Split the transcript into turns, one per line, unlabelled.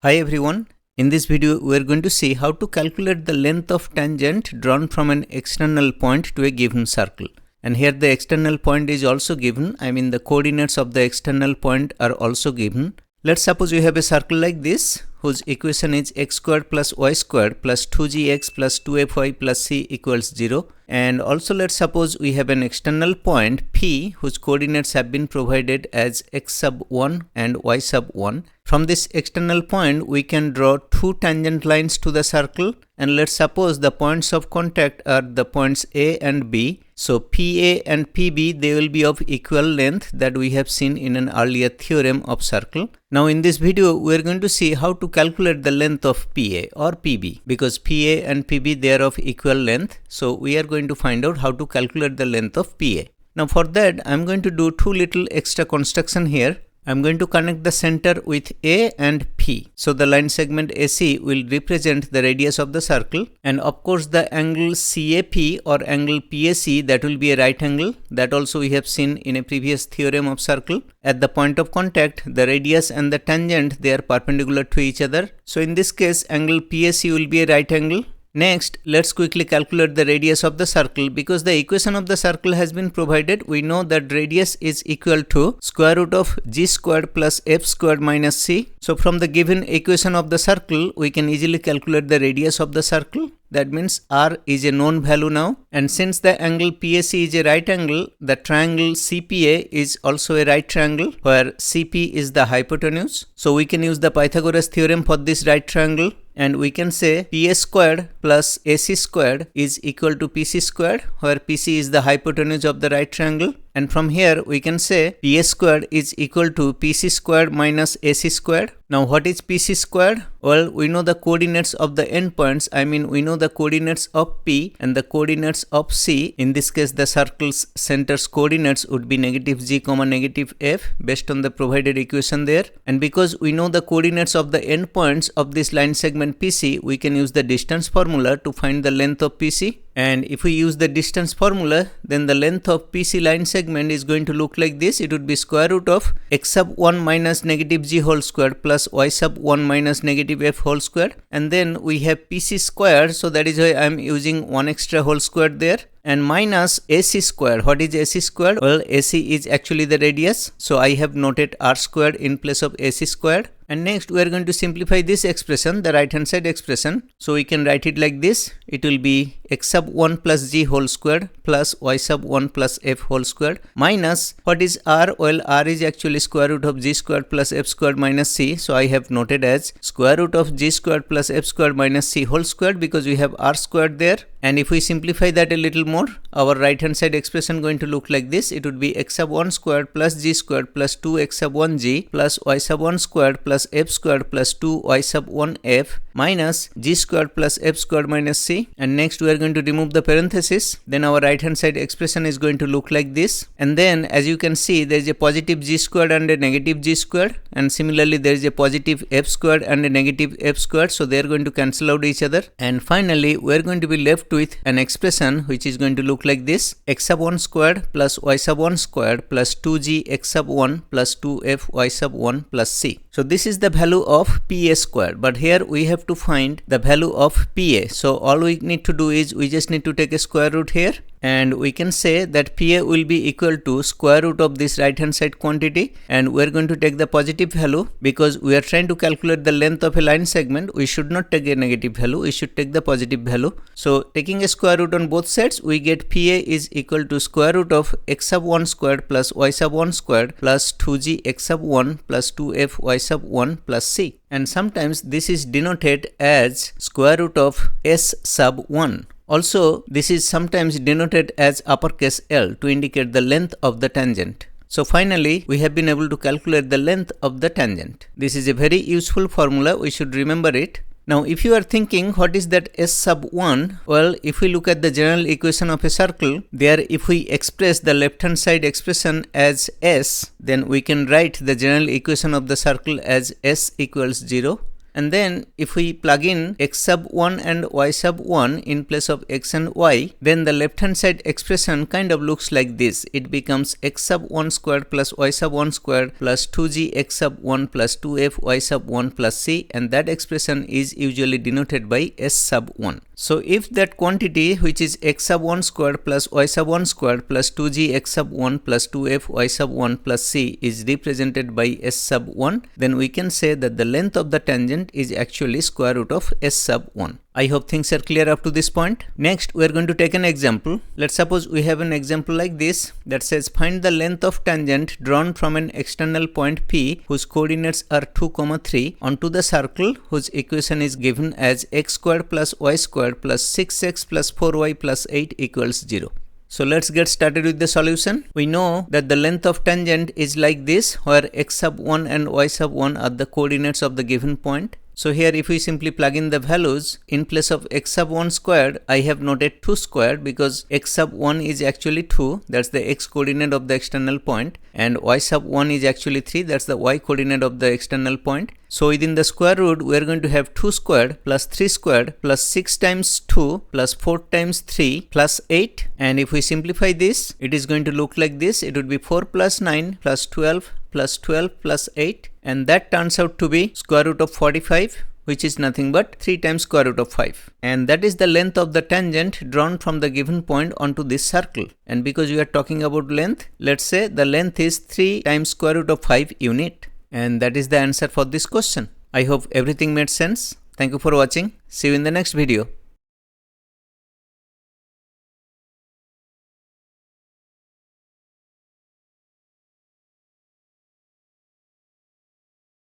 Hi everyone, in this video we are going to see how to calculate the length of tangent drawn from an external point to a given circle. And here the external point is also given, the coordinates of the external point are also given. Let's suppose we have a circle like this whose equation is x squared plus y squared plus 2gx plus 2fy plus c equals 0. And also let's suppose we have an external point P whose coordinates have been provided as x sub 1 and y sub 1. From this external point we can draw two tangent lines to the circle, and let's suppose the points of contact are the points A and B. So PA and PB, they will be of equal length that we have seen in an earlier theorem of circle. Now in this video we are going to see how to calculate the length of PA or PB, because PA and PB, they are of equal length. So we are going to find out how to calculate the length of PA. Now for that I am going to do two little extra construction here. I am going to connect the center with A and P. So the line segment AC will represent the radius of the circle, and of course the angle CAP or angle PAC, that will be a right angle. That also we have seen in a previous theorem of circle. At the point of contact, the radius and the tangent, they are perpendicular to each other. So in this case angle PAC will be a right angle. Next, let's quickly calculate the radius of the circle. Because the equation of the circle has been provided, we know that radius is equal to square root of g squared plus f squared minus c. So from the given equation of the circle, we can easily calculate the radius of the circle. That means r is a known value now, and since the angle PAC is a right angle, the triangle CPA is also a right triangle where CP is the hypotenuse. So we can use the Pythagoras theorem for this right triangle, and we can say PA squared plus AC squared is equal to PC squared, where PC is the hypotenuse of the right triangle. And from here we can say PA squared is equal to PC squared minus AC squared. Now what is PC squared? Well, we know the coordinates of the endpoints. We know the coordinates of P and the coordinates of C. In this case the circle's center's coordinates would be negative g comma negative f based on the provided equation there. And because we know the coordinates of the endpoints of this line segment PC, we can use the distance formula to find the length of PC. And if we use the distance formula, then the length of PC line segment is going to look like this. It would be square root of x sub 1 minus negative g whole squared plus y sub 1 minus negative f whole squared. And then we have PC squared, so that is why I am using one extra whole squared there. And minus AC squared. What is AC squared? Well, AC is actually the radius, so I have noted r squared in place of AC squared. And next we are going to simplify this expression, the right hand side expression. So we can write it like this. It will be x sub 1 plus g whole squared plus y sub 1 plus f whole squared minus, what is r? Well, r is actually square root of g squared plus f squared minus c. So I have noted as square root of g squared plus f squared minus c whole squared, because we have r squared there. And if we simplify that a little more, our right hand side expression going to look like this. It would be x sub 1 squared plus g squared plus 2x sub 1g plus y sub 1 squared plus f squared plus 2y sub 1f minus g squared plus f squared minus c. And next we are going to remove the parenthesis. Then our right hand side expression is going to look like this. And then as you can see, there is a positive g squared and a negative g squared, and similarly there is a positive f squared and a negative f squared, so they are going to cancel out each other. And finally we are going to be left with an expression which is going to look like this: x sub 1 squared plus y sub 1 squared plus 2g x sub 1 plus 2f y sub 1 plus c. So this is the value of PA squared, but here we have to find the value of PA. So all we need to do is we just need to take a square root here, and we can say that PA will be equal to square root of this right hand side quantity, and we are going to take the positive value because we are trying to calculate the length of a line segment. We should not take a negative value, we should take the positive value. So taking a square root on both sides, we get PA is equal to square root of x sub 1 squared plus y sub 1 squared plus 2g x sub 1 plus 2f y sub 1 plus c. And sometimes this is denoted as square root of s sub 1. Also, this is sometimes denoted as uppercase L to indicate the length of the tangent. So finally, we have been able to calculate the length of the tangent. This is a very useful formula, we should remember it. Now if you are thinking what is that s sub 1, well, if we look at the general equation of a circle, there if we express the left hand side expression as s, then we can write the general equation of the circle as s equals 0. And then if we plug in x sub 1 and y sub 1 in place of x and y, then the left hand side expression kind of looks like this. It becomes x sub 1 squared plus y sub 1 squared plus 2g x sub 1 plus 2f y sub 1 plus c, and that expression is usually denoted by s sub 1. So if that quantity, which is x sub 1 squared plus y sub 1 squared plus 2g x sub 1 plus 2f y sub 1 plus c is represented by s sub 1, then we can say that the length of the tangent is actually square root of s sub 1. I hope things are clear up to this point. Next, we are going to take an example. Let's suppose we have an example like this that says find the length of tangent drawn from an external point P whose coordinates are 2, 3 onto the circle whose equation is given as x squared plus y squared plus 6x plus 4y plus 8 equals 0. So let's get started with the solution. We know that the length of tangent is like this, where x sub 1 and y sub 1 are the coordinates of the given point. So here if we simply plug in the values, in place of x sub 1 squared, I have noted 2 squared because x sub 1 is actually 2, that's the x coordinate of the external point, and y sub 1 is actually 3, that's the y coordinate of the external point. So within the square root, we are going to have 2 squared plus 3 squared plus 6 times 2 plus 4 times 3 plus 8. And if we simplify this, it is going to look like this. It would be 4 plus 9 plus 12 plus 12 plus 8. And that turns out to be square root of 45, which is nothing but 3 times square root of 5. And that is the length of the tangent drawn from the given point onto this circle. And because we are talking about length, let's say the length is 3 times square root of 5 unit. And that is the answer for this question. I hope everything made sense. Thank you for watching. See you in the next video.